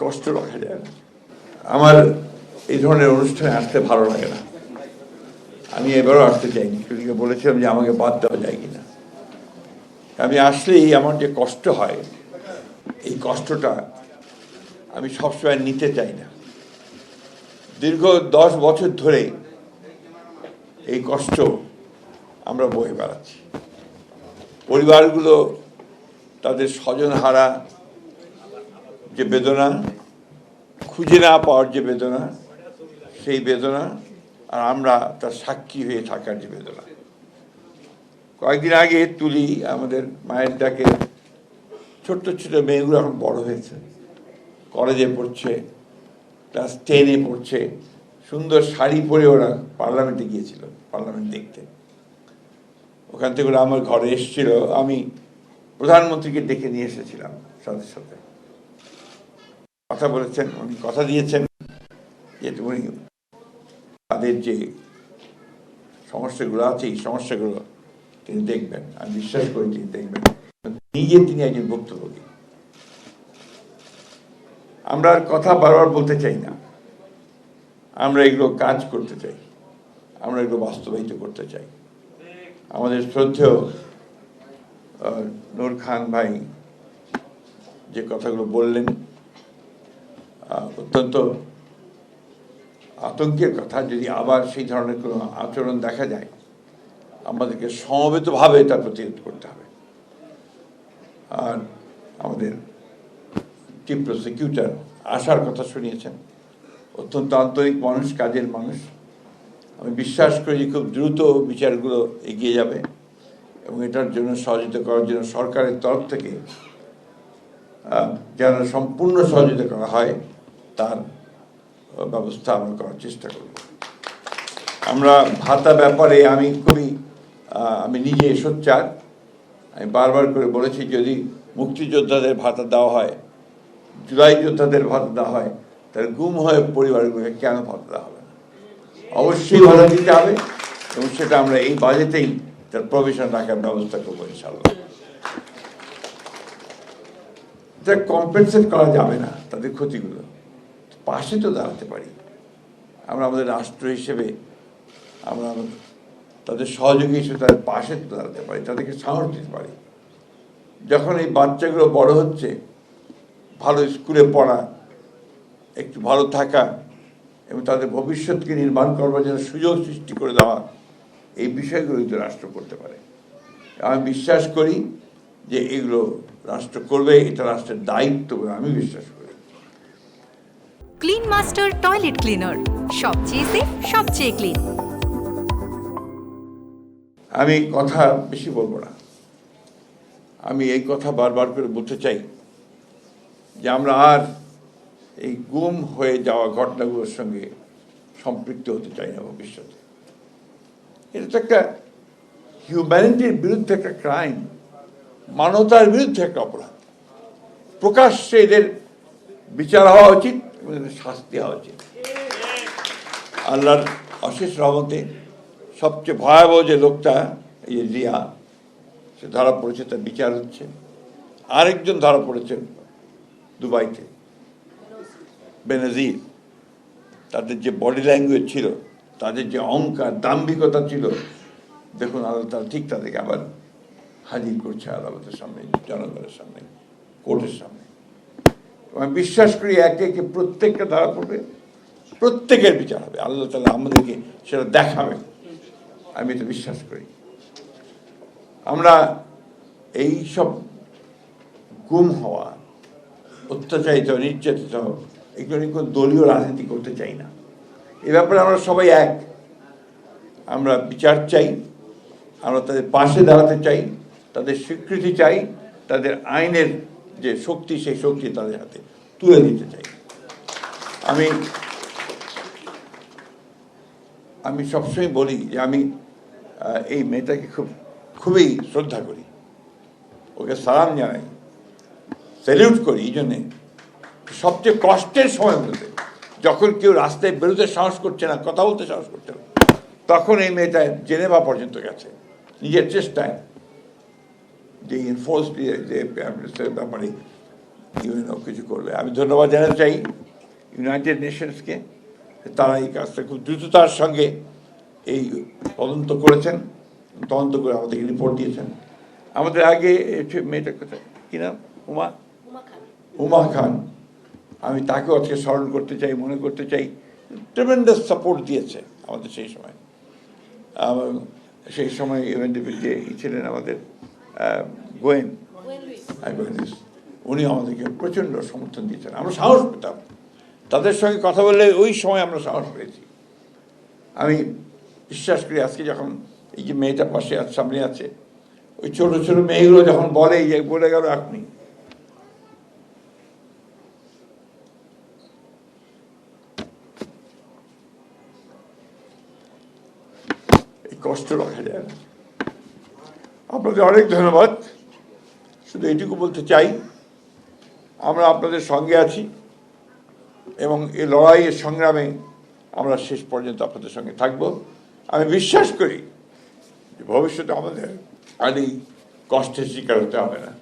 কষ্ট রাখা যায় না। আমার এই ধরনের অনুষ্ঠানে আসতে ভালো লাগে না। আমি এবারও আসতে চাইনি, সেদিকে বলেছিলাম যে আমাকে বাদ দেওয়া যায় কিনা। আমি আসলেই আমার যে কষ্ট হয়, এই কষ্টটা আমি সবসময় নিতে চাই না। দীর্ঘ 10 বছর ধরে এই কষ্ট আমরা বয়ে বেড়াচ্ছি। পরিবারগুলো তাদের স্বজনহারা যে বেদনা, খুঁজে না পাওয়ার যে বেদনা, সেই বেদনা, আর আমরা তার সাক্ষী হয়ে থাকার যে বেদনা। কয়েকদিন আগে তুলি আমাদের মায়ের ডাকে ছোট্ট ছোট মেয়েগুলো এখন বড় হয়েছে, কলেজে পড়ছে, ক্লাস 10-এ পড়ছে, সুন্দর শাড়ি পরে ওরা পার্লামেন্টে গিয়েছিল, পার্লামেন্ট দেখতে। ওখান থেকে ওরা আমার ঘরে এসেছিল, আমি প্রধানমন্ত্রীকে ডেকে নিয়ে এসেছিলাম, সাথে সাথে কথা বলেছেন, উনি কথা দিয়েছেন যে উনি তাদের যে সমস্যাগুলো আছে এই সমস্যাগুলো তিনি দেখবেন। আমি বিশ্বাস করি তিনি দেখবেন, নিজে তিনি একজন ভুক্তভোগী। আমরা আর কথা বারবার বলতে চাই না, আমরা এগুলো কাজ করতে চাই, আমরা এগুলো বাস্তবায়িত করতে চাই। আমাদের শ্রদ্ধেয় নূর খান ভাই যে কথাগুলো বললেন, অত্যন্ত আতঙ্কের কথা। যদি আবার সেই ধরনের কোনো আচরণ দেখা যায়, আমাদেরকে সমবেতভাবে এটা প্রতিরোধ করতে হবে। আর আমাদের চিফ প্রসিকিউটর আসার কথা শুনিয়েছেন, অত্যন্ত আন্তরিক মানুষ, কাজের মানুষ। আমি বিশ্বাস করি যে খুব দ্রুত বিচারগুলো এগিয়ে যাবে এবং এটার জন্য সহযোগিতা করার জন্য সরকারের তরফ থেকে যেন সম্পূর্ণ সহযোগিতা করা হয়, তার ব্যবস্থা আমরা করার চেষ্টা করব। আমরা ভাতা ব্যাপারে আমি নিজে সোচ্চার। আমি বারবার করে বলেছি, যদি মুক্তিযোদ্ধাদের ভাতা দেওয়া হয়, জুলাই যোদ্ধাদের ভাতা দেওয়া হয়, তাহলে গুম হয়ে পরিবারগুলোকে কেন ভাতা দেওয়া হবে না? অবশ্যই ভাতা দিতে হবে এবং সেটা আমরা এই বাজেটেই তার প্রভিশন রাখার ব্যবস্থা করবো ইনশাআল্লাহ। এটা কম্পেনসেট করা যাবে না, তাদের ক্ষতিগুলো পাশে তো দাঁড়াতে পারি আমরা, আমাদের রাষ্ট্র হিসেবে আমরা তাদের সহযোগী হিসেবে তাদের পাশে তো দাঁড়াতে পারি, তাদেরকে সাহস দিতে পারি। যখন এই বাচ্চাগুলো বড় হচ্ছে, ভালো স্কুলে পড়া, একটু ভালো থাকা এবং তাদের ভবিষ্যৎকে নির্মাণ করবার জন্য সুযোগ সৃষ্টি করে দেওয়া, এই বিষয়গুলো তো রাষ্ট্র করতে পারে। আমি বিশ্বাস করি যে এগুলো রাষ্ট্র করবে, এটা রাষ্ট্রের দায়িত্ব বলে আমি বিশ্বাস করি। ক্লিন মাস্টার টয়লেট ক্লিনার, সবচেয়ে সেফ, সবচেয়ে ক্লিন। আমি কথা বেশি বলবো না, আমি এই কথা বারবার করে বলতে চাই যে আমরা আর এই গুম হয়ে যাওয়া ঘটনাগুলোর সঙ্গে সম্পৃক্ত হতে চাই না ভবিষ্যতে। এটা তো একটা হিউম্যানিটির বিরুদ্ধে একটা ক্রাইম, মানবতার বিরুদ্ধে একটা অপরাধ। প্রকাশ্যে এদের বিচার হওয়া উচিত এবং এদের শাস্তি হওয়া উচিত। আল্লাহর অশেষ রহমতে সবচেয়ে ভয়াবহ যে লোকটা, এই রিয়া, সে ধরা পড়েছে, তার বিচার হচ্ছে। আরেকজন ধরা পড়েছেন দুবাইতে, বেনজির। তাদের যে বডি ল্যাঙ্গুয়েজ ছিল, তাদের যে অহংকার, দাম্ভিকতা ছিল, দেখুন আল্লাহ তারা ঠিক তাদেরকে আবার হাজির করছে আদালতের সামনে, জনগণের সামনে, কোর্টের সামনে। আমি বিশ্বাস করি একে একে প্রত্যেকটা ধরা পড়বে, প্রত্যেকের বিচার হবে, আল্লাহ তাআলা আমাদেরকে সেটা দেখাবেন, আমি এটা বিশ্বাস করি। আমরা এই সব গুম হওয়া, অত্যাচারিত, নির্যাতিত, এগুলো নিয়ে কোনো দলীয় রাজনীতি করতে চাই না। এ ব্যাপারে আমরা সবাই এক। আমরা বিচার চাই, আমরা তাদের পাশে দাঁড়াতে চাই, তাদের স্বীকৃতি চাই, তাদের আইনের যে শক্তি, সেই শক্তি তাদের হাতে তুলে দিতে চাই। আমি সবসময় বলি যে আমি এই মেয়েটাকে খুবই শ্রদ্ধা করি, ওকে সালাম জানাই, স্যালিউট করি। এই জন্যে সবচেয়ে কষ্টের সময়গুলোতে, যখন কেউ রাস্তায় বেরোতে সাহস করছে না, কথা বলতে সাহস করছে না, তখন এই মেয়েটা জেনেভা পর্যন্ত গেছে নিজের চেষ্টায়, যে এনফোর্স যে ব্যাপারে ইউএনও কিছু করবে। আমি ধন্যবাদ জানাতে চাই ইউনাইটেড নেশনসকে, তারা এই কাজটা খুব দ্রুততার সঙ্গে এই তদন্ত করেছেন, তদন্ত করে আমাদেরকে রিপোর্ট দিয়েছেন। আমাদের আগে মেয়েটার কথা কি নাম, উমা খান, আমি তাকেও আজকে স্মরণ করতে চাই, মনে করতে চাই, ট্রেমেন্ডাস সাপোর্ট দিয়েছে আমাদের সেই সময়। সেই সময় ইউএনডিপির যে ছিলেন আমাদের গোয়েন লুইস, উনি আমাদেরকে প্রচণ্ড সমর্থন দিয়েছেন। আমরা সাহস পেতাম তাদের সঙ্গে কথা বললে, ওই সময় আমরা সাহস পেয়েছি। আমি বিশ্বাস করি আজকে যখন এই যে মেয়েটা পাশে সামনে আছে, ওই ছোট ছোট মেয়েগুলো যখন বলে যে বলে গেল আপনি, এই কষ্ট রাখা যায় না। আপনাদের অনেক ধন্যবাদ। শুধু এইটুকু বলতে চাই, আমরা আপনাদের সঙ্গে আছি এবং এই লড়াইয়ের সংগ্রামে আমরা শেষ পর্যন্ত আপনাদের সঙ্গে থাকব। আমি বিশ্বাস করি যে ভবিষ্যতে আমাদের আর এই কষ্টের শিকার হতে হবে না।